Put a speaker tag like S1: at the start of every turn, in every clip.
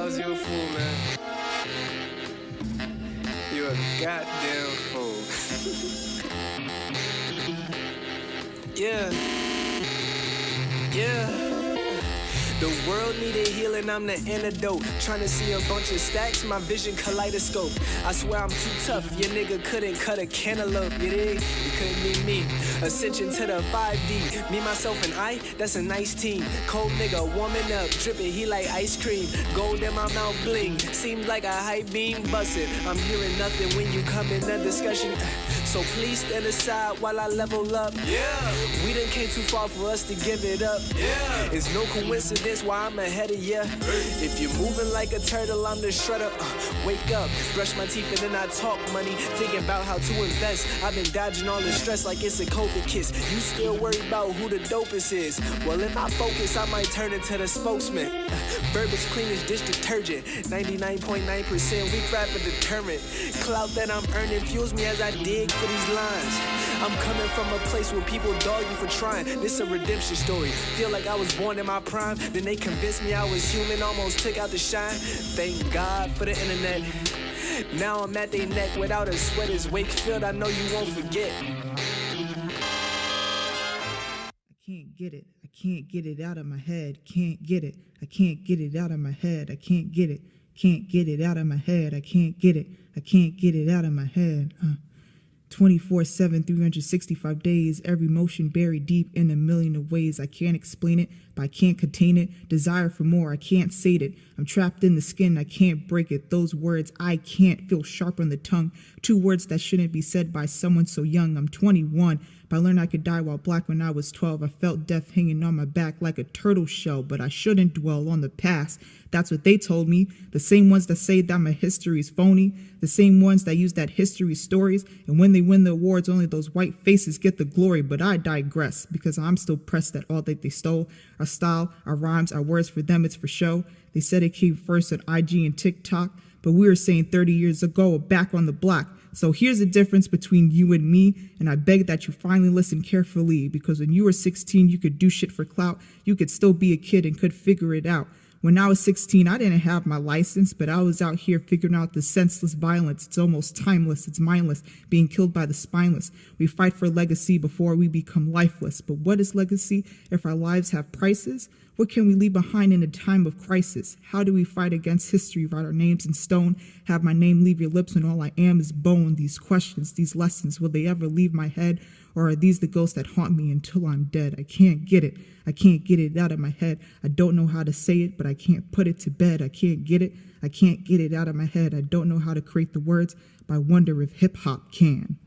S1: Miles, you a fool, man. You a goddamn fool. Yeah. The world needed healing, I'm the antidote. Trying to see a bunch of stacks, my vision kaleidoscope. I swear I'm too tough, your nigga couldn't cut a cantaloupe, you dig? You couldn't be me. Ascension to the 5D. Me, myself, and I, that's a nice team. Cold nigga warming up, dripping, he like ice cream. Gold in my mouth bling, seems like a hype beam busted. I'm hearing nothing when you come in the discussion. So please stand aside while I level up. Yeah. We done came too far for us to give it up. Yeah. It's no coincidence why I'm ahead of ya. If you're moving like a turtle, I'm the shredder. Wake up, brush my teeth and then I talk money. Thinking about how to invest. I've been dodging all the stress like it's a COVID kiss. You still worried about who the dopest is. Well, if I focus, I might turn into the spokesman. Verb is clean as dish detergent. 99.9% weak rapper determined. Clout that I'm earning fuels me as I dig for these lines. I'm coming from a place where people dog you for trying. This a redemption story. Feel like I was born in my prime. Then they convinced me I was human, almost took out the shine. Thank God for the internet. Now I'm at their neck without a sweat. It's Wakefield, I know you won't forget.
S2: I can't get it. I can't get it out of my head. Can't get it. I can't get it out of my head. I can't get it. Can't get it out of my head. I can't get it. I can't get it out of my head. 24/7, 365 days, every motion buried deep in a million of ways. I can't explain it, but I can't contain it. Desire for more, I can't sate it. I'm trapped in the skin, I can't break it. Those words I can't feel sharp on the tongue. 2 words that shouldn't be said by someone so young. I'm 21, but I learned I could die while black when I was 12. I felt death hanging on my back like a turtle shell, but I shouldn't dwell on the past. That's what they told me. The same ones that say that my history is phony. The same ones that use that history stories. And when they win the awards, only those white faces get the glory. But I digress, because I'm still pressed that all that they stole. Our style, our rhymes, our words, for them it's for show. They said it came first on IG and TikTok, but we were saying 30 years ago, back on the block. So here's the difference between you and me, and I beg that you finally listen carefully, because when you were 16, you could do shit for clout. You could still be a kid and could figure it out. When I was 16, I didn't have my license, but I was out here figuring out the senseless violence. It's almost timeless, it's mindless, being killed by the spineless. We fight for legacy before we become lifeless. But what is legacy if our lives have prices? What can we leave behind in a time of crisis? How do we fight against history, write our names in stone, have my name leave your lips when all I am is bone? These questions, these lessons, will they ever leave my head? Or are these the ghosts that haunt me until I'm dead? I can't get it. I can't get it out of my head. I don't know how to say it, but I can't put it to bed. I can't get it. I can't get it out of my head. I don't know how to create the words, but I wonder if hip-hop can.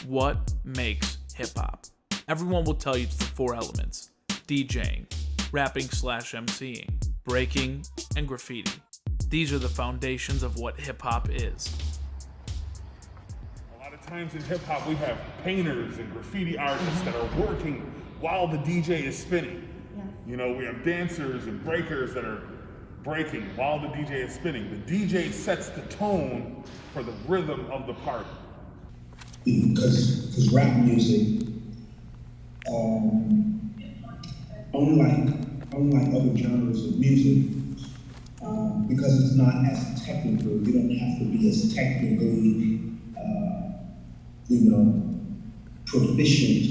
S3: What makes hip-hop? Everyone will tell you it's the 4 elements: DJing, rapping/MCing, breaking, and graffiti. These are the foundations of what hip-hop is.
S4: A lot of times in hip-hop we have painters and graffiti artists that are working while the DJ is spinning.
S5: Yes.
S4: You know, we have dancers and breakers that are breaking while the DJ is spinning. The DJ sets the tone for the rhythm of the party.
S6: Because rap music, unlike other genres of music, because it's not as technical, you don't have to be as technically, proficient.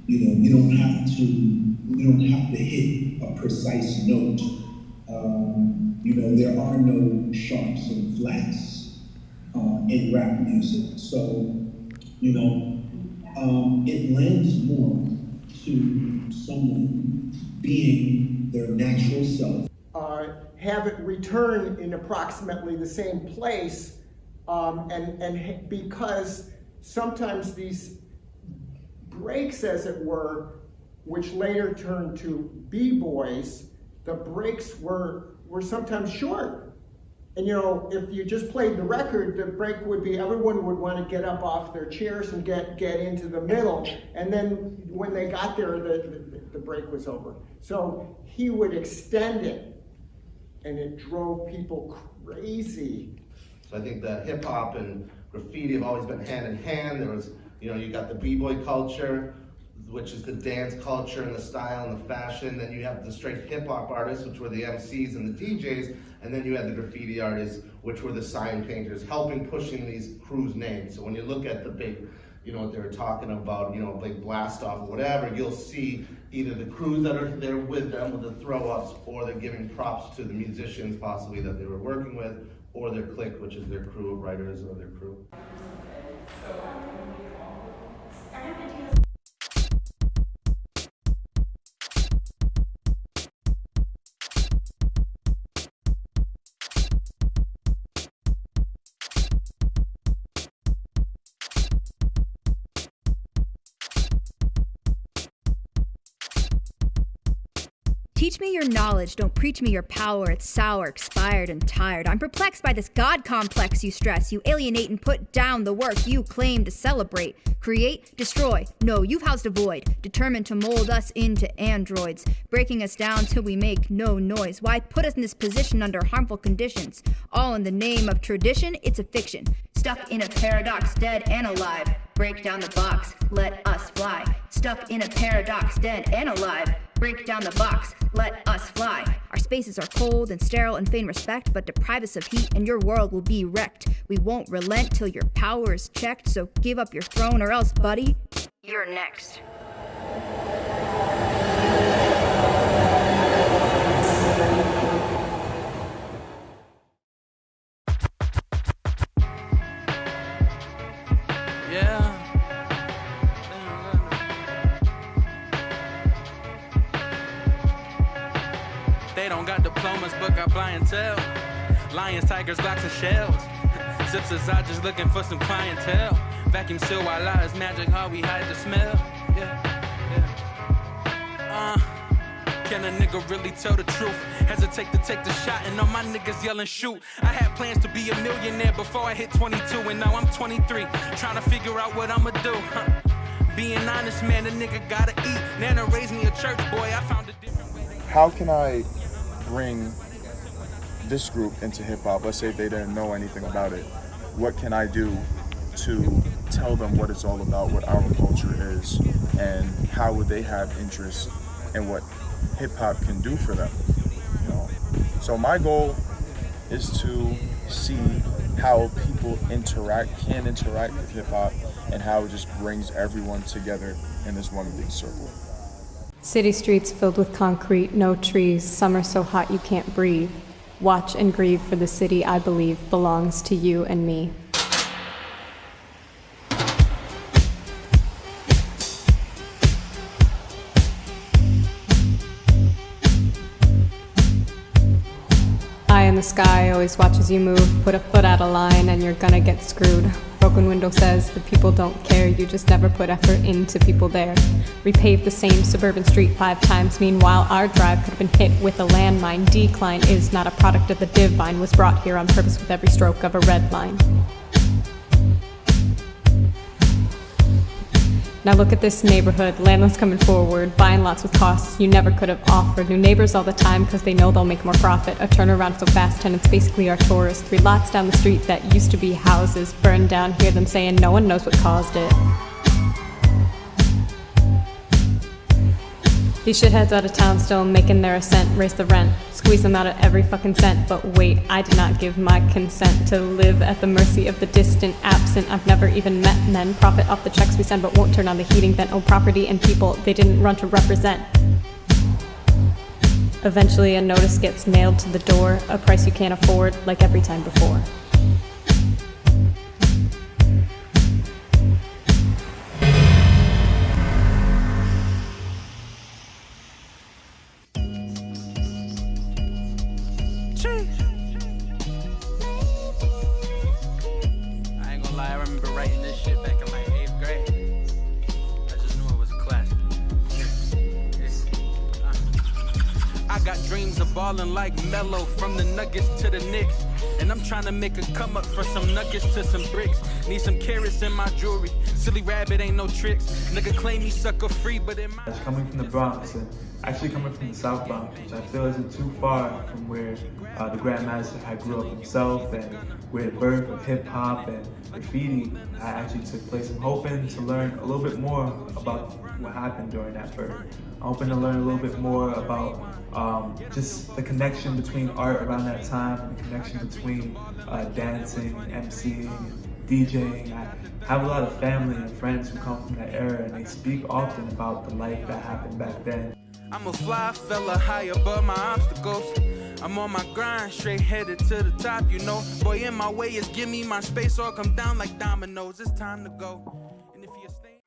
S6: You don't have to hit a precise note. There are no sharps and flats in rap music, so it lends more to someone being their natural self.
S7: Have it return in approximately the same place, and because sometimes these breaks, as it were, which later turned to b-boys, the breaks were sometimes short. And if you just played the record, the break would be, everyone would want to get up off their chairs and get into the middle. And then when they got there, the break was over. So he would extend it, and it drove people crazy.
S5: So I think that hip hop and graffiti have always been hand in hand. There was, you got the b-boy culture, which is the dance culture and the style and the fashion. Then you have the straight hip hop artists, which were the MCs and the DJs. And then you had the graffiti artists, which were the sign painters, helping pushing these crews' names. So when you look at the big, what they were talking about, like blast off or whatever, you'll see either the crews that are there with them with the throw ups, or they're giving props to the musicians possibly that they were working with, or their clique, which is their crew of writers or their crew.
S8: Teach me your knowledge, don't preach me your power. It's sour, expired, and tired. I'm perplexed by this God complex you stress. You alienate and put down the work you claim to celebrate. Create, destroy. No, you've housed a void, determined to mold us into androids, breaking us down till we make no noise. Why put us in this position under harmful conditions? All in the name of tradition, it's a fiction. Stuck in a paradox, dead and alive. Break down the box, let us fly. Stuck in a paradox, dead and alive. Break down the box, let us fly. Our spaces are cold and sterile and feign respect, but deprive us of heat and your world will be wrecked. We won't relent till your power is checked, so give up your throne or else, buddy, you're next.
S9: They don't got diplomas, but got clientele. Lions, tigers, glocks, and shells. Zips aside, just looking for some clientele. Vacuum seal while I is magic, how we hide the smell. Can a nigga really tell the truth? Hesitate to take the shot, and all my niggas yelling shoot. I had plans to be a millionaire before I hit 22, and now I'm 23, trying to figure out what I'ma do. Being honest, man, a nigga gotta eat. Nana raised me a church boy, I found a different way.
S10: How can I bring this group into hip-hop? Let's say if they didn't know anything about it. What can I do to tell them what it's all about, what our culture is, and how would they have interest in what hip-hop can do for them? So my goal is to see how people can interact with hip-hop, and how it just brings everyone together in this one big circle.
S11: City streets filled with concrete, no trees, summer so hot you can't breathe. Watch and grieve for the city I believe belongs to you and me. Eye in the sky always watches you move, put a foot out of line and you're gonna get screwed. Broken window says the people don't care, you just never put effort into people there. Repave the same suburban street 5 times, meanwhile our drive could have been hit with a landmine. Decline is not a product of the divine, was brought here on purpose with every stroke of a red line. Now look at this neighborhood, landlords coming forward, buying lots with costs you never could have offered. New neighbors all the time cause they know they'll make more profit. A turnaround so fast, tenants basically are tourists. 3 lots down the street that used to be houses burned down, hear them saying no one knows what caused it. These shitheads out of town still making their ascent, raise the rent, squeeze them out of every fucking cent. But wait, I did not give my consent to live at the mercy of the distant absent. I've never even met men, profit off the checks we send but won't turn on the heating vent. Oh, property and people they didn't run to represent. Eventually a notice gets nailed to the door, a price you can't afford like every time before.
S9: Like Mellow from the Nuggets to the Knicks, and I'm trying to make a come up for some nuggets to some bricks. Need some carrots in my jewelry. Silly rabbit ain't no tricks. Nigga claim he sucker free, but in my
S12: coming from the Bronx, actually coming from the South Bronx, which I feel isn't too far from where the Grandmaster had grew up himself and where the birth of hip hop and graffiti actually took place. I'm hoping to learn a little bit more about what happened during that birth. I'm hoping to learn a little bit more about just the connection between art around that time and the connection between dancing, MCing, DJing. I have a lot of family and friends who come from that era, and they speak often about the life that happened back then.
S9: I'm a fly fella high above my obstacles. I'm on my grind, straight headed to the top, you know. Boy, in my way is give me my space or come down like dominoes. It's time to go. And if you're staying...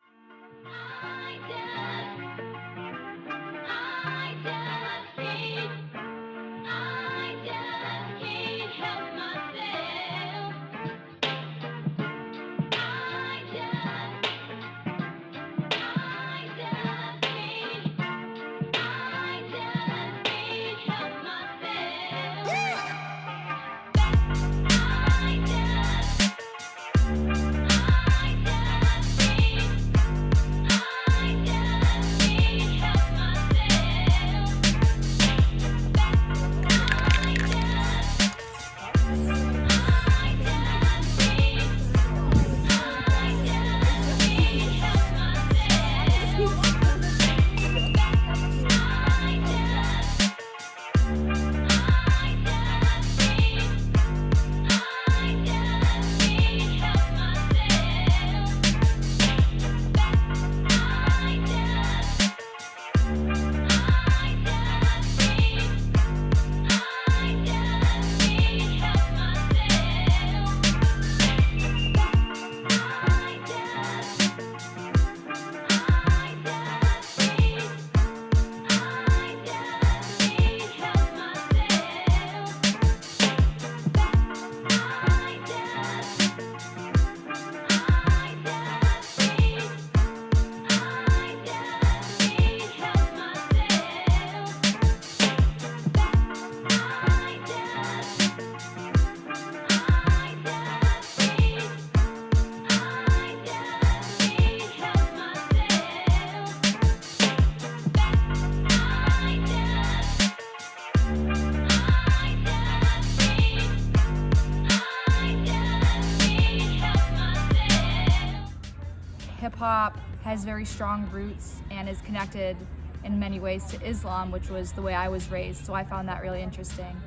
S8: Hip-hop has very strong roots and is connected in many ways to Islam, which was the way I was raised, so I found that really interesting.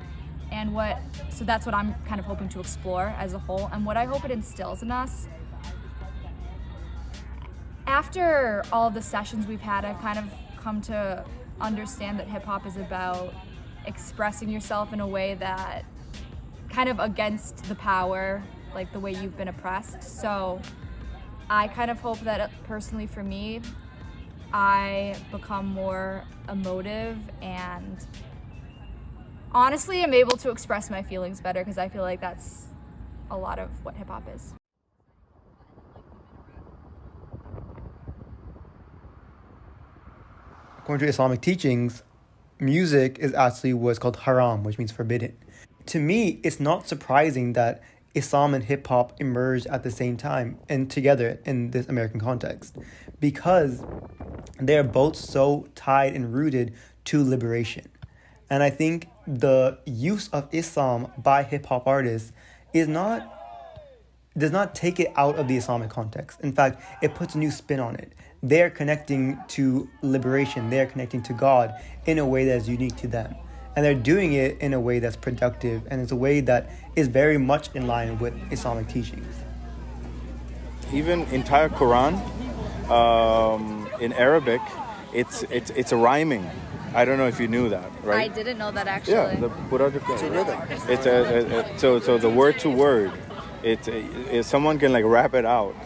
S8: And so that's what I'm kind of hoping to explore as a whole, and what I hope it instills in us. After all of the sessions we've had, I've kind of come to understand that hip-hop is about expressing yourself in a way that kind of against the power, like the way you've been oppressed. So I kind of hope that personally for me, I become more emotive and honestly I'm able to express my feelings better, because I feel like that's a lot of what hip hop is.
S13: According to Islamic teachings, music is actually what's called haram, which means forbidden. To me, it's not surprising that Islam and hip-hop emerged at the same time and together in this American context, because they're both so tied and rooted to liberation. And I think the use of Islam by hip-hop artists does not take it out of the Islamic context. In fact, it puts a new spin on it. They're connecting to liberation, they're connecting to God in a way that's unique to them. And they're doing it in a way that's productive, and it's a way that is very much in line with Islamic teachings.
S14: Even entire Quran, in Arabic, it's a rhyming. I don't know if you knew that, right?
S8: I didn't know that actually.
S14: Yeah, so the word to word, someone can like rap it out,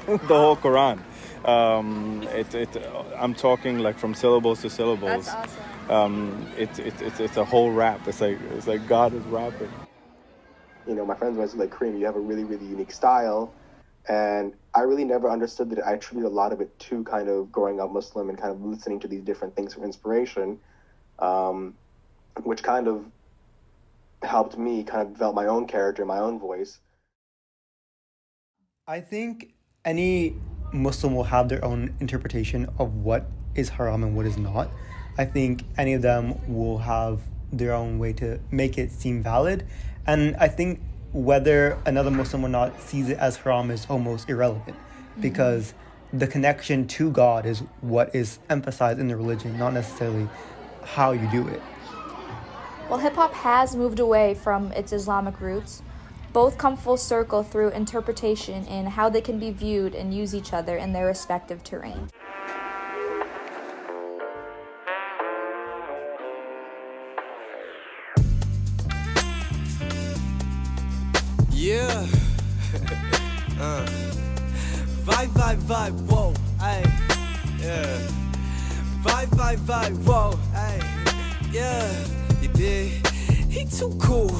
S14: the whole Quran. I'm talking like from syllables to syllables.
S8: That's awesome.
S14: It's a whole rap. It's like God is rapping.
S15: You know, my friends went to like, Kareem, you have a really, really unique style. And I really never understood that. I attribute a lot of it to kind of growing up Muslim and kind of listening to these different things for inspiration, which kind of helped me kind of develop my own character, my own voice.
S13: I think any Muslim will have their own interpretation of what is haram and what is not. I think any of them will have their own way to make it seem valid. And I think whether another Muslim or not sees it as haram is almost irrelevant, because the connection to God is what is emphasized in the religion, not necessarily how you do it.
S16: While hip-hop has moved away from its Islamic roots, both come full circle through interpretation in how they can be viewed and use each other in their respective terrain.
S1: Yeah. Vibe, whoa, ayy. Yeah. Vibe, whoa, ayy. Yeah. You dig? He too cool.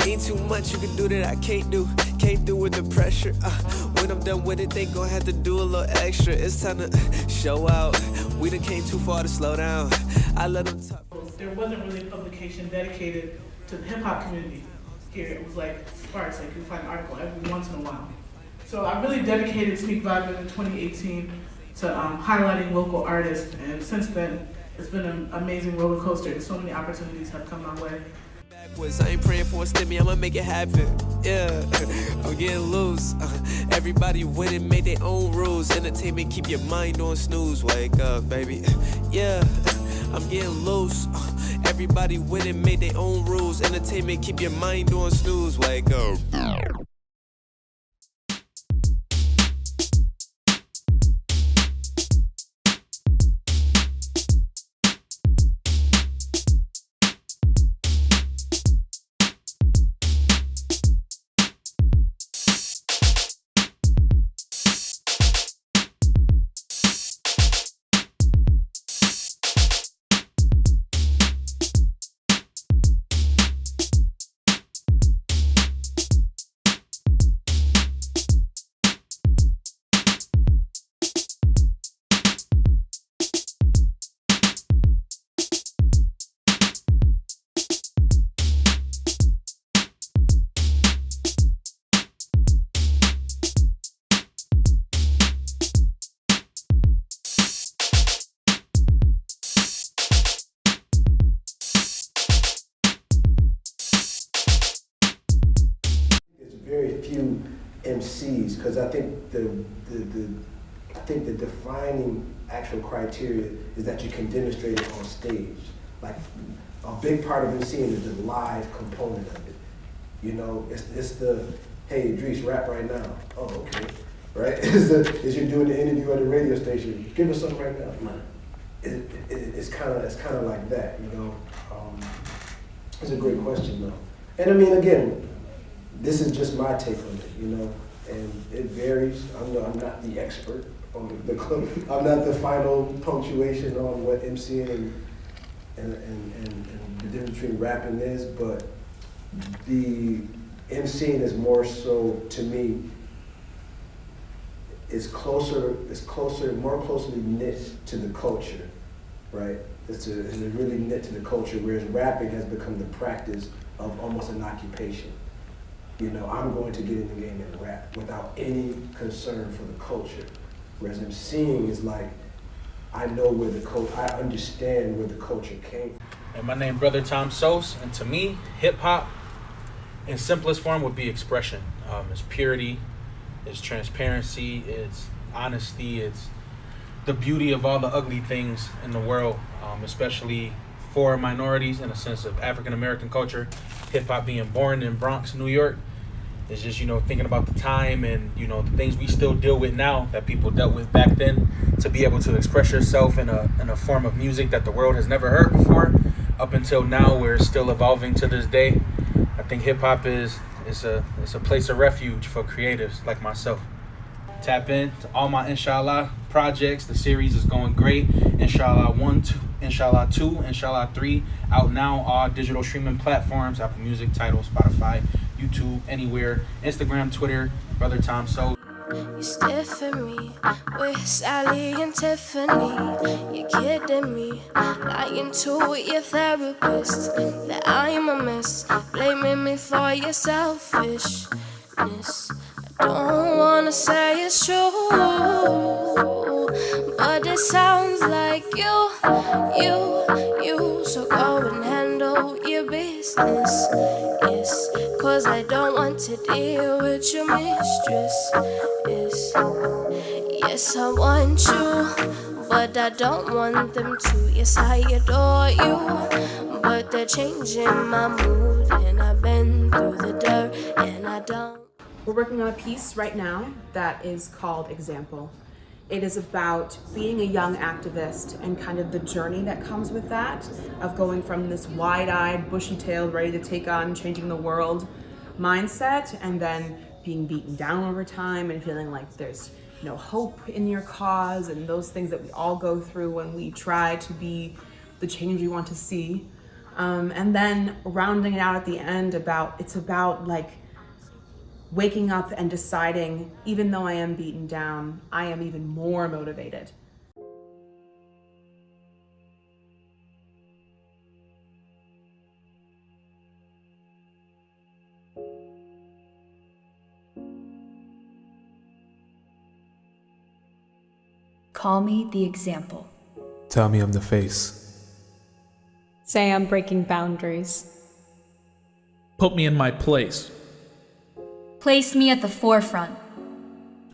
S1: Ain't too much you can do that I can't do. Can't do with the pressure. When I'm done with it, they gon' have to do a little extra. It's time to show out. We done came too far to slow down. I let them talk.
S17: There wasn't really a publication dedicated to the hip-hop community here. It was like sparse, like you find an article every once in a while. So I really dedicated Sneak Vibe in 2018 to highlighting local artists, and since then, it's been an amazing roller coaster. So many opportunities have come my way.
S1: I ain't praying for a stimmy, I'ma make it happen. Yeah, I'm getting loose. Everybody winning, made their own rules. Entertainment, keep your mind on snooze. Wake up, baby. Yeah, I'm getting loose. Everybody winning, made their own rules. Entertainment, keep your mind on snooze. Wake up.
S18: Very few MCs, because I think the defining actual criteria is that you can demonstrate it on stage. Like a big part of MCing is the live component of it. You know, it's the hey Idris, rap right now. Oh, okay, right? Is you're doing the interview at the radio station. Give us something right now. It's kind of like that. You know, it's a great question though. And I mean, again, this is just my take on it, you know, and it varies. I'm not the expert on the I'm not the final punctuation on what MCing and the difference between rapping is, but the MCing is more so, to me, more closely knit to the culture, right? It's really knit to the culture, whereas rapping has become the practice of almost an occupation. You know, I'm going to get in the game and rap without any concern for the culture. Whereas MCing is like, I know where the culture, I understand where the culture came from.
S9: And my name Brother Tom Sos, and to me, hip hop in simplest form would be expression. It's purity, it's transparency, it's honesty, it's the beauty of all the ugly things in the world, especially for minorities in a sense of African American culture. Hip hop being born in Bronx, New York, is just, you know, thinking about the time and, you know, the things we still deal with now that people dealt with back then, to be able to express yourself in a form of music that the world has never heard before, up until now, where it's still evolving to this day. I think hip hop is a place of refuge for creatives like myself. Tap in to all my Inshallah projects. The series is going great. Inshallah 1, 2, Inshallah 2, Inshallah 3, out now, all digital streaming platforms, Apple Music, Tidal, Spotify, YouTube, anywhere, Instagram, Twitter, Brother Tom Sos.
S19: You stiffen me with Sally and Tiffany. You're kidding me, lying to your therapist that I am a mess, blaming me for your selfishness. I don't wanna say it's true, but but it sounds like you. So go and handle your business. Yes, cause I don't want to deal with your mistress. Yes, I want you, but I don't want them to. Yes, I adore you, but they're changing my mood, and I've been through the dirt, and I don't.
S20: We're working on a piece right now that is called Example. It is about being a young activist and kind of the journey that comes with that, of going from this wide-eyed, bushy-tailed, ready to take on changing the world mindset, and then being beaten down over time and feeling like there's no hope in your cause, and those things that we all go through when we try to be the change we want to see. And then rounding it out at the end, it's about like waking up and deciding, even though I am beaten down, I am even more motivated.
S8: Call me the example.
S12: Tell me I'm the face.
S11: Say I'm breaking boundaries.
S3: Put me in my place.
S8: Place me at the forefront.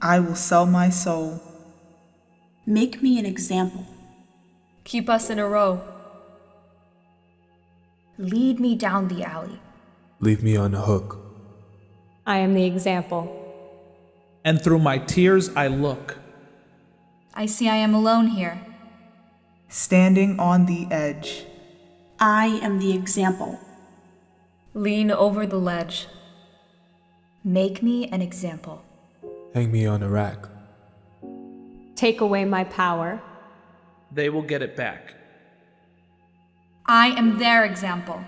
S2: I will sell my soul.
S21: Make me an example.
S8: Keep us in a row. Lead me down the alley.
S12: Leave me on the hook.
S11: I am the example.
S3: And through my tears I look.
S8: I see I am alone here.
S2: Standing on the edge.
S21: I am the example.
S8: Lean over the ledge. Make me an example.
S12: Hang me on a rack.
S11: Take away my power.
S3: They will get it back.
S8: I am their example.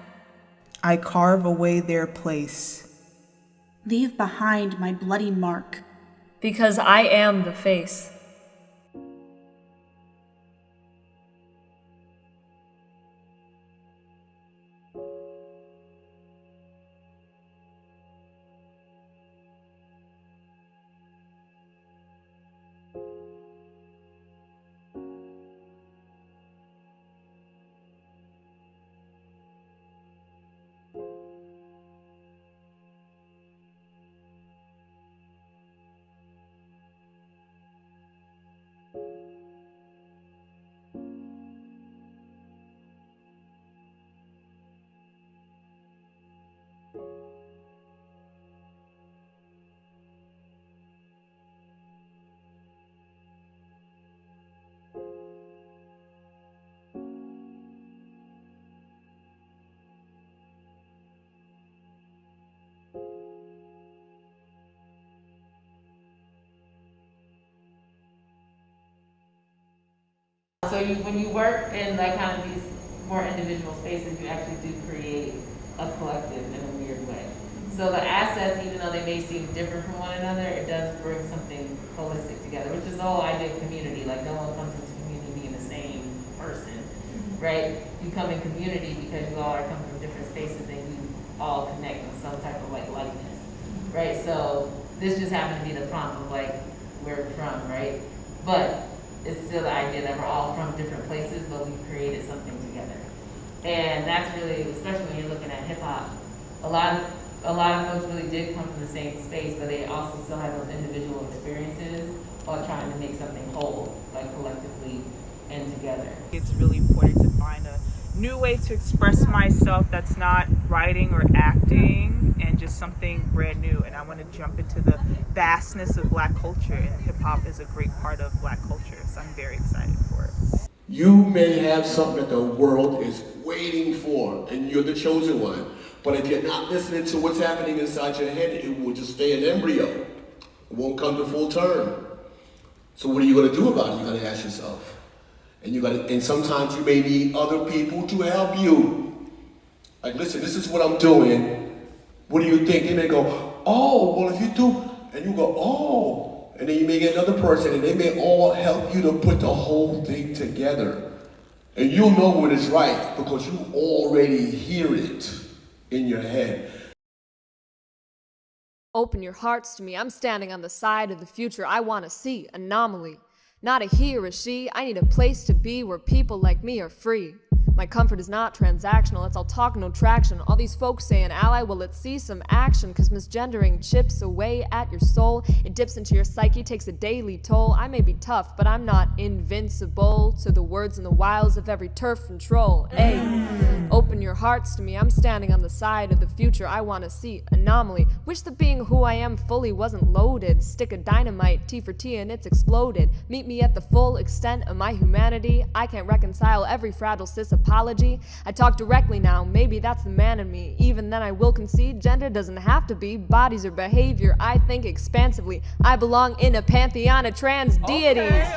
S2: I carve away their place.
S21: Leave behind my bloody mark.
S8: Because I am the face.
S22: So when you work in like kind of these more individual spaces, you actually do create a collective in a weird way. So the assets, even though they may seem different from one another, it does bring something holistic together, which is the whole idea of community. Like no one comes into community being the same person, right? You come in community because you all are coming from different spaces and you all connect on some type of like likeness, right? So this just happened to be the prompt of like where we're from, right? But it's still the idea that we're all from different places, but we've created something together. And that's really, especially when you're looking at hip hop, a lot of folks really did come from the same space, but they also still have those individual experiences while trying to make something whole, like collectively and together.
S2: It's really important to find a new way to express myself that's not writing or acting and just something brand new. And I want to jump into the vastness of Black culture, and hip hop is a great part of Black culture, so I'm very excited for it.
S23: You may have something that the world is waiting for, and you're the chosen one. But if you're not listening to what's happening inside your head, it will just stay an embryo. It won't come to full term. So what are you going to do about it? You got to ask yourself. And sometimes you may need other people to help you. Like, listen, this is what I'm doing. What do you think? They may go, oh, well, if you do, and you go, oh. And then you may get another person, and they may all help you to put the whole thing together. And you'll know when it's right because you already hear it in your head.
S24: Open your hearts to me. I'm standing on the side of the future I want to see. Anomaly.
S11: Not a he or a she, I need a place to be where people like me are free. My comfort is not transactional, it's all talk, no traction. All these folks say an ally, well, let's see some action. Cause misgendering chips away at your soul. It dips into your psyche, takes a daily toll. I may be tough, but I'm not invincible to the words and the wiles of every turf and troll. Ay, open your hearts to me, I'm standing on the side of the future I wanna see. Anomaly, wish the being who I am fully wasn't loaded. Stick a dynamite, T for T and it's exploded. Meet me at the full extent of my humanity. I can't reconcile every fragile cis apology. I talk directly now, maybe that's the man in me. Even then I will concede, gender doesn't have to be bodies or behavior. I think expansively, I belong in a pantheon of trans deities.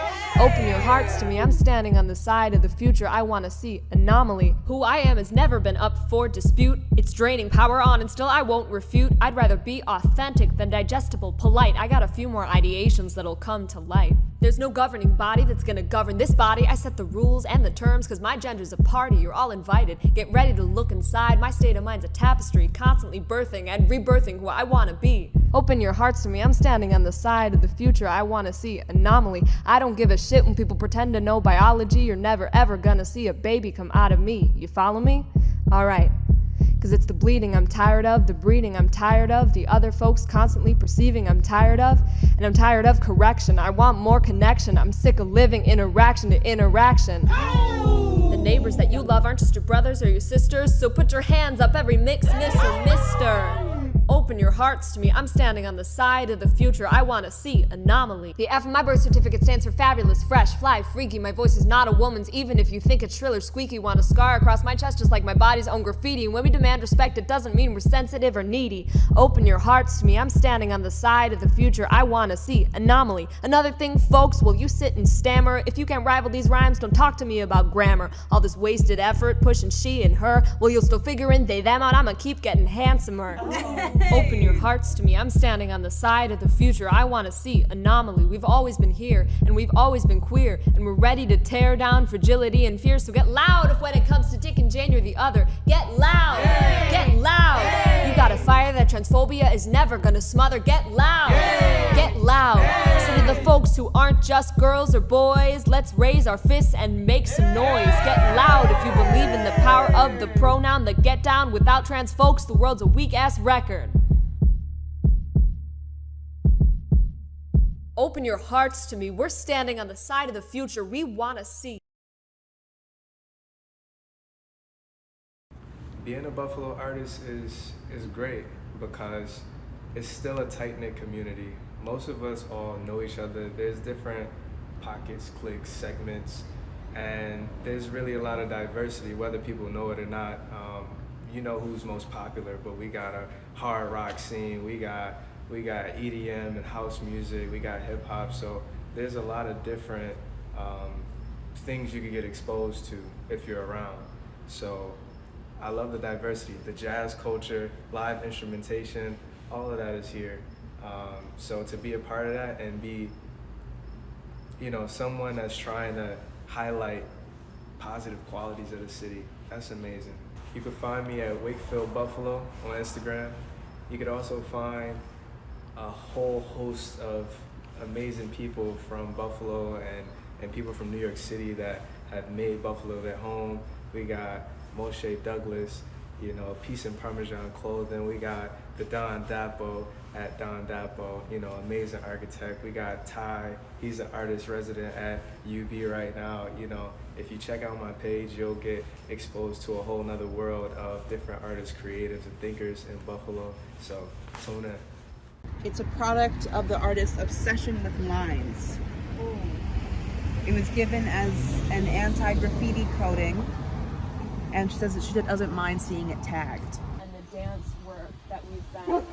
S11: Open your hearts to me, I'm standing on the side of the future I want to see. Anomaly, who I am has never been up for dispute. It's draining power on and still I won't refute. I'd rather be authentic than digestible, polite. I got a few more ideations that'll come to light. There's no governing body that's gonna govern this body. I set the rules and the terms cause my gender's a party. You're all invited. Get ready to look inside. My state of mind's a tapestry, constantly birthing and rebirthing who I wanna be. Open your hearts to me, I'm standing on the side of the future I wanna see. Anomaly, I don't give a shit when people pretend to know biology. You're never ever gonna see a baby come out of me. You follow me? Alright. Cause it's the bleeding I'm tired of, the breeding I'm tired of, the other folks constantly perceiving I'm tired of, and I'm tired of correction. I want more connection, I'm sick of living interaction to interaction. The neighbors that you love aren't just your brothers or your sisters, so put your hands up, every mix, miss, or mister. Open your hearts to me, I'm standing on the side of the future I wanna see. Anomaly. The F in my birth certificate stands for fabulous, fresh, fly, freaky. My voice is not a woman's, even if you think it's shrill or squeaky. Want a scar across my chest just like my body's own graffiti. When we demand respect, it doesn't mean we're sensitive or needy. Open your hearts to me, I'm standing on the side of the future I wanna see. Anomaly. Another thing, folks, will you sit and stammer? If you can't rival these rhymes, don't talk to me about grammar. All this wasted effort, pushing she and her, well, you'll still figure in they, them out, I'ma keep getting handsomer. Open your hearts to me, I'm standing on the side of the future I wanna see. Anomaly, we've always been here, and we've always been queer, and we're ready to tear down fragility and fear, so get loud if when it comes to Dick and Jane you're the other. Get loud! Yay! Get loud! Yay! You got a fire that transphobia is never gonna smother. Get loud! Yay! Get loud! Yay! So to the folks who aren't just girls or boys, let's raise our fists and make some noise. Get loud if you believe in the power of the pronoun, the get down. Without trans folks, the world's a weak-ass record. Open your hearts to me, we're standing on the side of the future we wanna see.
S4: Being a Buffalo artist is great because it's still a tight-knit community. Most of us all know each other. There's different pockets, cliques, segments, and there's really a lot of diversity, whether people know it or not. You know who's most popular, but we got a hard rock scene, we got EDM and house music, we got hip hop, so there's a lot of different things you could get exposed to if you're around. So I love the diversity, the jazz culture, live instrumentation, all of that is here. So to be a part of that and be, you know, someone that's trying to highlight positive qualities of the city, that's amazing. You can find me at Wakefield Buffalo on Instagram. You could also find a whole host of amazing people from Buffalo and people from New York City that have made Buffalo their home. We got Moshe Douglas, you know, Peace and Parmesan Clothing. We got the Don Dapo at Don Dapo, you know, amazing architect. We got Ty, he's an artist resident at UB right now. You know, if you check out my page, you'll get exposed to a whole nother world of different artists, creatives, and thinkers in Buffalo. So tune in.
S2: It's a product of the artist's obsession with lines. It was given as an anti-graffiti coating, and she says that she doesn't mind seeing it tagged.
S11: And the dance work that we've been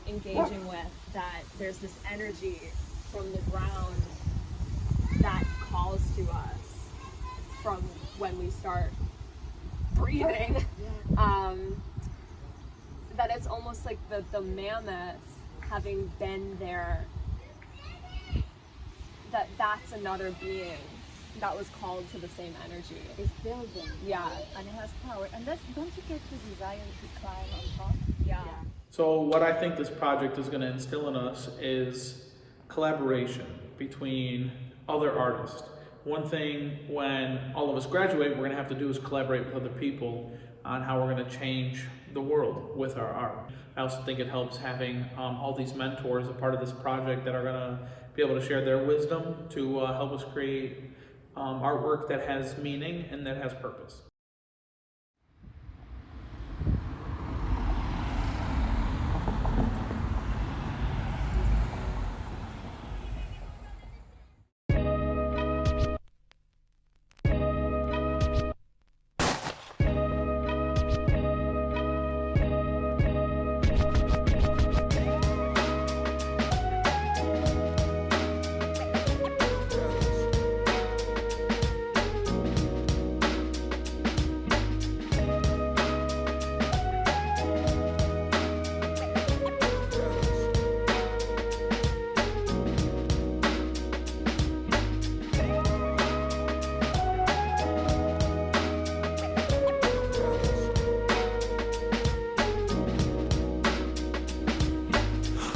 S11: engaging with, that there's this energy from the ground that calls to us from when we start breathing. That it's almost like the mammoth having been there, that's another being that was called to the same energy.
S6: It's building.
S11: Yeah.
S6: And it has power. And don't you get the desire to climb on top?
S11: Yeah.
S3: So what I think this project is going to instill in us is collaboration between other artists. One thing when all of us graduate, we're gonna have to do is collaborate with other people on how we're gonna change the world with our art. I also think it helps having all these mentors a part of this project that are gonna be able to share their wisdom to help us create artwork that has meaning and that has purpose.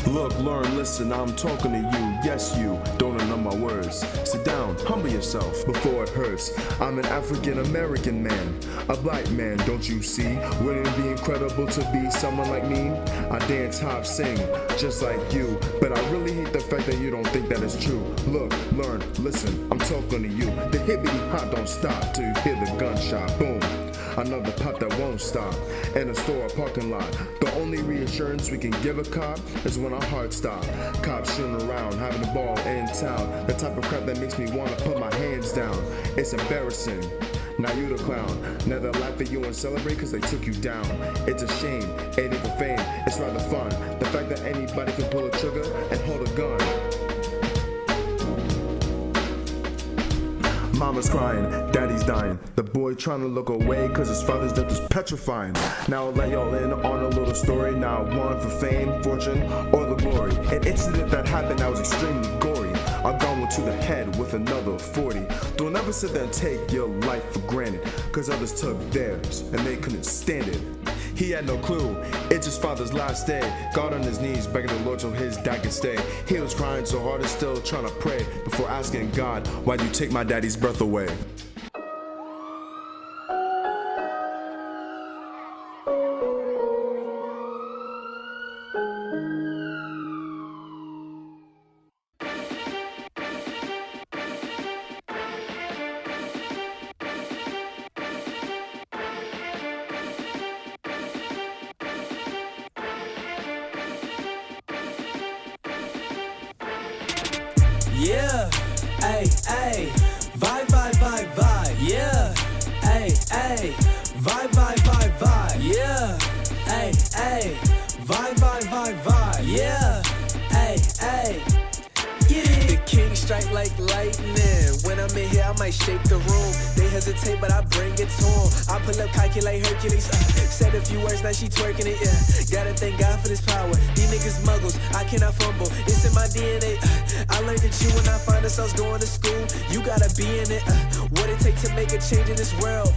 S5: Look, learn, listen, I'm talking to you. Yes, you don't know my words. Sit down, humble yourself before it hurts. I'm an African American man, a black man, don't you see? Wouldn't it be incredible to be someone like me? I dance, hop, sing, just like you. But I really hate the fact that you don't think that is true. Look, learn, listen, I'm talking to you. The hibbity hop don't stop till you hear the gunshot. Boom. Another pop that won't stop. In a store or parking lot. The only reassurance we can give a cop is when our hearts stop. Cops shooting around, having a ball in town. The type of crap that makes me wanna put my hands down. It's embarrassing. Now you the clown. Now they laugh at you and celebrate cause they took you down. It's a shame, ain't even fame. It's rather fun. The fact that anybody can pull a trigger and hold a gun. Mama's crying, daddy's dying. The boy trying to look away cause his father's death is petrifying. Now I'll let y'all in on a little story. Now one for fame, fortune, or the glory. An incident that happened that was extremely gory. I got one to the head with another 40. Don't ever sit there and take your life for granted, cause others took theirs and they couldn't stand it. He had no clue, it's his father's last day. God on his knees begging the Lord so his dad could stay. He was crying so hard and still trying to pray before asking God, why'd you take my daddy's breath away?
S1: Yeah, ay, ay, vibe, vibe, vibe, vibe, yeah, ay, ay, vibe, vibe, vibe, vibe, yeah, ay, ay, vibe, vibe, vibe, vibe, yeah, ay, ay. The king strike like lightning. When I'm in here, I might shake the room. They hesitate, but I bring it to them. I pull up, calculate Hercules. Said a few words, now she twerking it, yeah. Gotta thank God for this power. These niggas muggles, I cannot fumble. It's in my DNA. I learned that you and I find ourselves going to school. You gotta be in it. What it take to make a change in this world.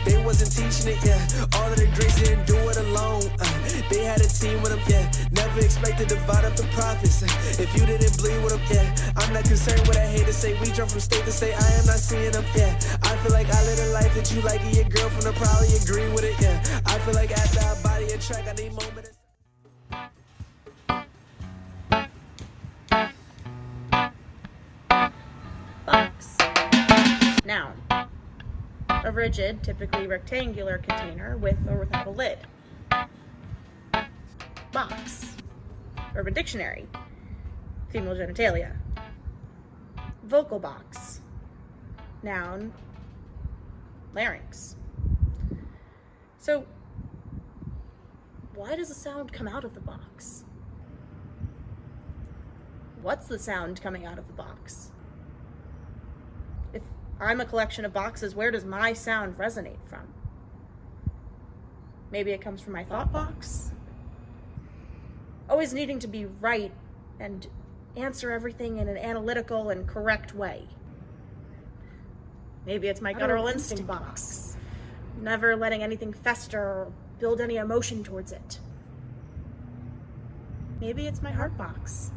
S1: They wasn't teaching it, yeah. All of the greats didn't do it alone. They had a team with them, yeah. Never expected to divide up the profits. If you didn't bleed with them, yeah. I'm not concerned what I hate to say. We jump from state to state, I am not seeing them, yeah. I feel like I live a life that you like, and your girlfriend will probably agree with it, yeah. I feel like after I body a track, I need moments.
S7: Box. Noun. A rigid, typically rectangular container with or without a lid. Box. Urban Dictionary. Female genitalia. Vocal box. Noun. Larynx. So, why does a sound come out of the box? What's the sound coming out of the box? If I'm a collection of boxes, where does my sound resonate from? Maybe it comes from my thought box? Always needing to be right and answer everything in an analytical and correct way. Maybe it's my guttural instinct box. Never letting anything fester or build any emotion towards it. Maybe it's my heart box.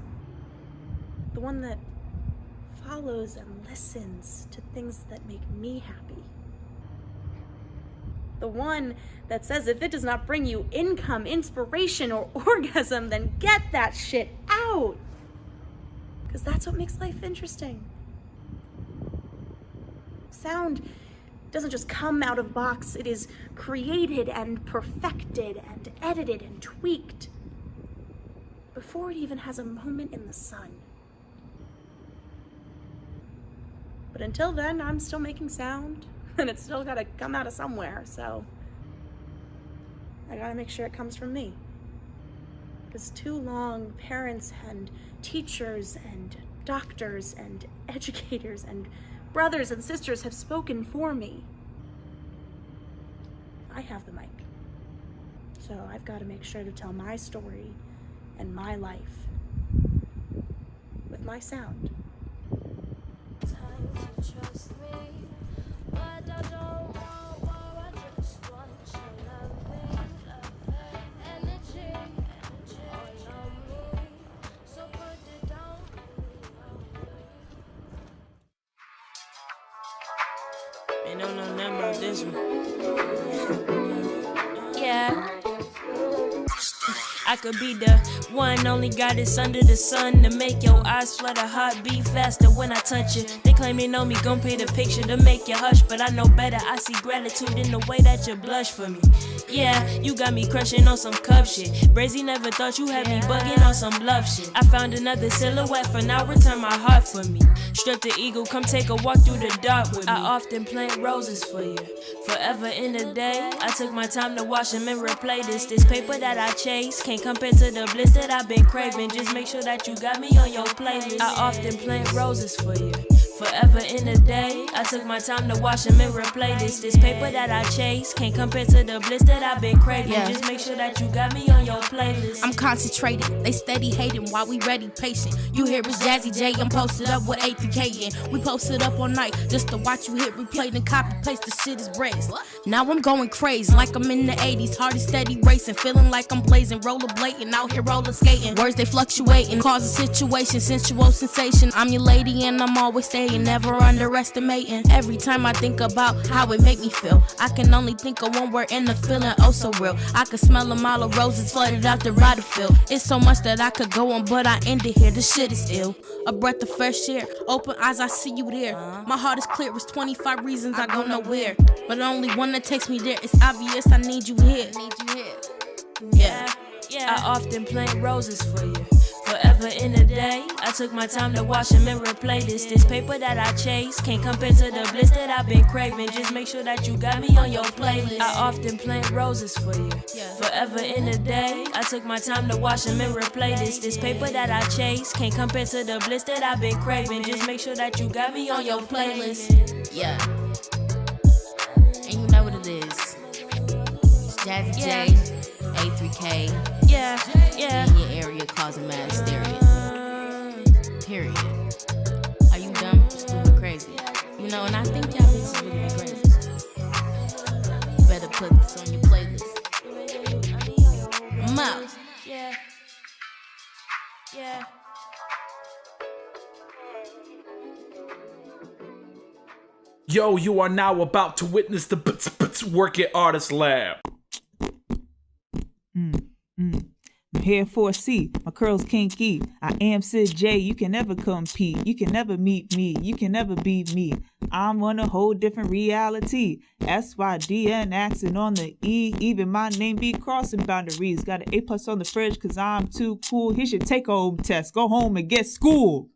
S7: The one that follows and listens to things that make me happy. The one that says if it does not bring you income, inspiration, or orgasm, then get that shit out. Because that's what makes life interesting. Sound doesn't just come out of box, it is created and perfected and edited and tweaked before it even has a moment in the sun. But until then, I'm still making sound, and it's still gotta come out of somewhere, so I gotta make sure it comes from me. Because too long, parents and teachers and doctors and educators and brothers and sisters have spoken for me. I have the mic. So I've got to make sure to tell my story and my life with my sound.
S10: Man, don't know nothing about this one. Yeah. I could be the one, only goddess under the sun to make your eyes flutter, heart beat faster when I touch it. They claim they know me, gon' paint a picture to make you hush, but I know better. I see gratitude in the way that you blush for me. Yeah, you got me crushing on some cup shit. Brazy never thought you had me bugging on some bluff shit. I found another silhouette for now, return my heart for me. Strip the eagle, come take a walk through the dark with me. I often plant roses for you. Forever in the day, I took my time to wash them and replay this. This paper that I chase can't compare to the bliss that I've been craving. Just make sure that you got me on your playlist. I often plant roses for you. Forever in the day, I took my time to wash them and replay this. This paper that I chase can't compare to the bliss that I've been craving. Just make sure that you got me on your playlist.
S14: I'm concentrated, they steady hating while we ready patient. You hear it's Jazzy J, I'm posted up with A3K in. We posted up all night just to watch you hit replay and copy paste. The shit is braised. Now I'm going crazy like I'm in the 80s, hardy steady racing, feeling like I'm blazing, rollerblading out here roller skating. Words they fluctuating, cause a situation, sensual sensation. I'm your lady and I'm always staying, never underestimating. Every time I think about how it make me feel, I can only think of one word and the feeling oh so real. I could smell a mile of roses flooded out the rider field. It's so much that I could go on, but I ended here. This shit is ill. A breath of fresh air, open eyes, I see you there. My heart is clear, it's 25 reasons I go nowhere, but only one that takes me there. It's obvious I need you here.
S10: Yeah, I often plant roses for you. Forever in the day, I took my time to wash them and replay this. This paper that I chase can't compare to the bliss that I've been craving. Just make sure that you got me on your playlist. I often plant roses for you. Forever in the day, I took my time to wash them and replay this. This paper that I chase can't compare to the bliss that I've been craving. Just make sure that you got me on your playlist.
S14: Yeah. And you know what it is. It's Jazzy J, A3K.
S10: Yeah.
S14: In your area causing mass hysteria. Period. Are you dumb, stupid, crazy? You know, and I think y'all bitches really be crazy. You better put this on your playlist. I'm out.
S10: Yeah.
S3: Yo, you are now about to witness the Work It Artist Lab.
S2: I'm here for a C, my curls kinky. I am Sid J, you can never compete. You can never meet me, you can never be me. I'm on a whole different reality. SYD and accent on the E. Even my name be crossing boundaries. Got an A+ on the fridge cause I'm too cool. Here's your take-home test. Go home and get school.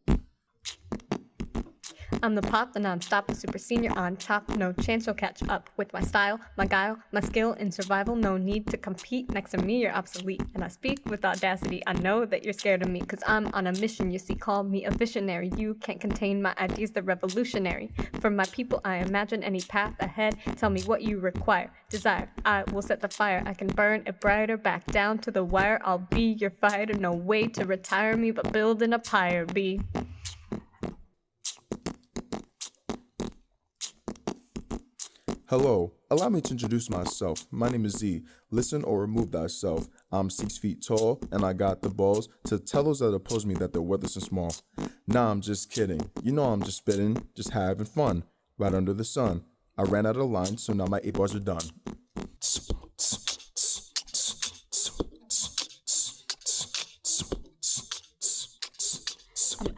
S11: I'm the pop, the non-stop, the super senior on top. No chance you'll catch up with my style, my guile, my skill in survival. No need to compete. Next to me, you're obsolete. And I speak with audacity. I know that you're scared of me, cause I'm on a mission. You see, call me a visionary. You can't contain my ideas, they're revolutionary. For my people, I imagine any path ahead. Tell me what you require, desire. I will set the fire. I can burn it brighter, back down to the wire. I'll be your fighter. No way to retire me, but building a pyre, be.
S5: Hello, allow me to introduce myself. My name is Z. Listen or remove thyself. I'm 6 feet tall, and I got the balls to tell those that oppose me that they're worthless and small. Nah, I'm just kidding. You know I'm just spitting, just having fun, right under the sun. I ran out of lines, so now my 8 bars are done.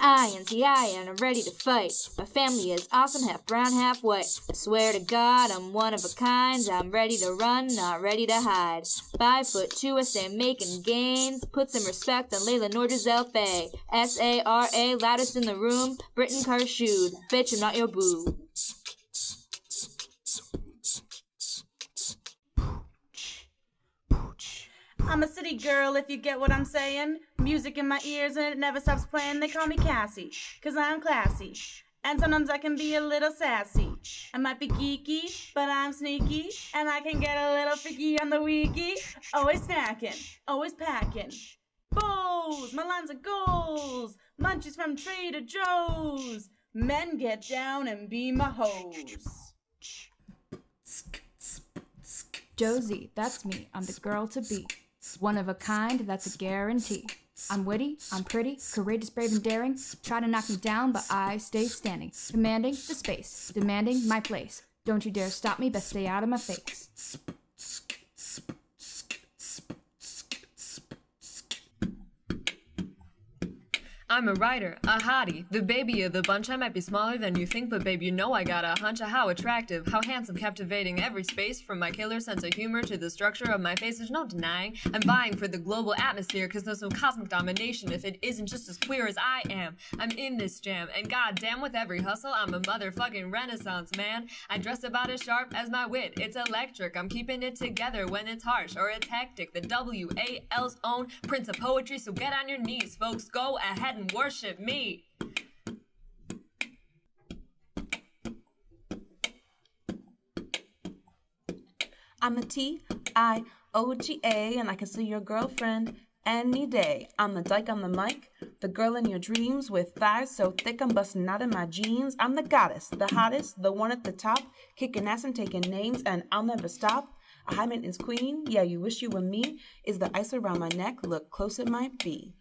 S8: I'm INTI and I'm ready to fight. My family is awesome, half brown, half white. I swear to God, I'm one of a kind. I'm ready to run, not ready to hide. 5'2", I stay making gains. Put some respect on Layla Norders Faye. SARA, loudest in the room. Britain Carshoed. Bitch, I'm not your boo.
S21: I'm a city girl, if you get what I'm saying. Music in my ears and it never stops playing. They call me Cassie, 'cause I'm classy. And sometimes I can be a little sassy. I might be geeky, but I'm sneaky. And I can get a little freaky on the wiki. Always snacking, always packing. Bowls, my lines are goals. Munchies from Trader Joe's. Men get down and be my hoes.
S8: Josie, that's me. I'm the girl to be. One of a kind, that's a guarantee. I'm witty, I'm pretty, courageous, brave, and daring. Try to knock me down, but I stay standing. Commanding the space, demanding my place. Don't you dare stop me, best stay out of my face.
S13: I'm a writer, a hottie, the baby of the bunch. I might be smaller than you think, but babe, you know I got a hunch of how attractive, how handsome, captivating every space. From my killer sense of humor to the structure of my face, there's no denying. I'm vying for the global atmosphere, 'cause there's no cosmic domination if it isn't just as queer as I am. I'm in this jam, and goddamn, with every hustle, I'm a motherfucking renaissance man. I dress about as sharp as my wit. It's electric. I'm keeping it together when it's harsh or it's hectic. The WAL's own Prince of Poetry, so get on your knees, folks. Go ahead and worship me.
S21: I'm the TIOGA, and I can see your girlfriend any day. I'm the dyke on the mic, the girl in your dreams with thighs so thick I'm busting out in my jeans. I'm the goddess, the hottest, the one at the top, kicking ass and taking names, and I'll never stop. A high maintenance queen, yeah, you wish you were me. Is the ice around my neck? Look close, it might be.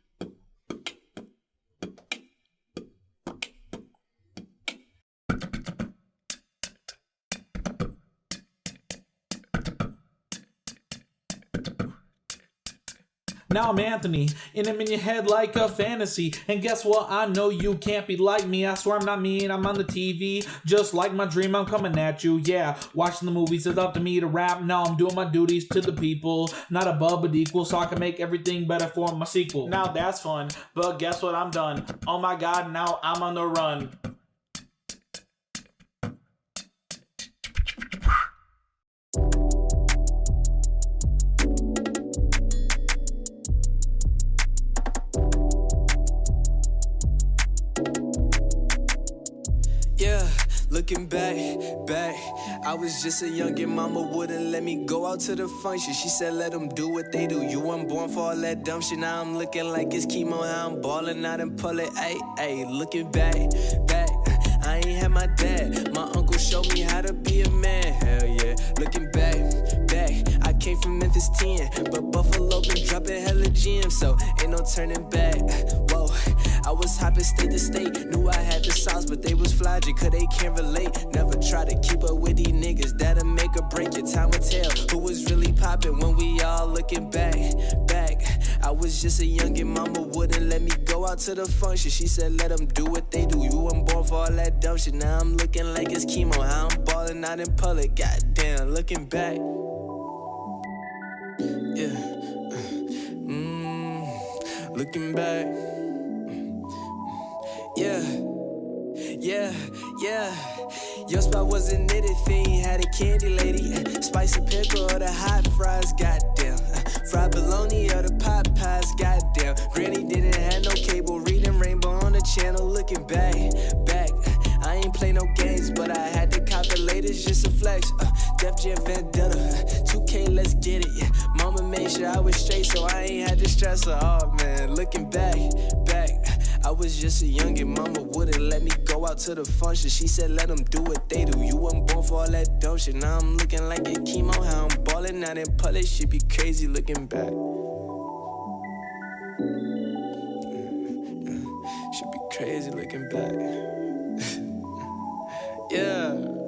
S3: Now I'm Anthony, and I'm in your head like a fantasy. And guess what? I know you can't be like me. I swear I'm not mean, I'm on the TV. Just like my dream, I'm coming at you. Yeah, watching the movies, it's up to me to rap. Now I'm doing my duties to the people. Not above but equal, so I can make everything better for my sequel. Now that's fun, but guess what? I'm done. Oh my god, now I'm on the run.
S1: Looking back, I was just a youngin', mama wouldn't let me go out to the function. She said let them do what they do, you weren't born for all that dumb shit. Now I'm looking like it's chemo, how I'm ballin' out and pull it, ayy, looking back, I ain't had my dad, my uncle showed me how to be a man, hell yeah. Looking back, I came from Memphis 10, but Buffalo been dropping hella gems, so ain't no turning back, whoa. I was hopping state to state, knew I had the sauce, but they was flogging, 'cause they can't relate. Never try to keep up with these niggas, that'll make or break your time will tell who was really poppin' when we all looking back. I was just a youngin', mama wouldn't let me go out to the function. She said let them do what they do, you weren't born for all that dumb shit. Now I'm looking like it's chemo, how I'm ballin' out in public, goddamn, looking back. Yeah, looking back. Yeah. Your spot wasn't it if you ain't had a candy lady. Spicy pickle or the hot fries, goddamn. Fried bologna or the pot pies, goddamn. Granny didn't have no cable, reading Rainbow on the channel, looking back. I ain't play no games, but I had to cop the latest, just a flex. Def Jam Vendetta, 2K, let's get it. Yeah. Mama made sure I was straight, so I ain't had to stress her. Oh man, looking back. I was just a youngin', mama wouldn't let me go out to the function. She said let them do what they do, you weren't born for all that dumb shit. Now I'm looking like a chemo, how I'm ballin' out in public, shit be crazy looking back. crazy looking back. Yeah.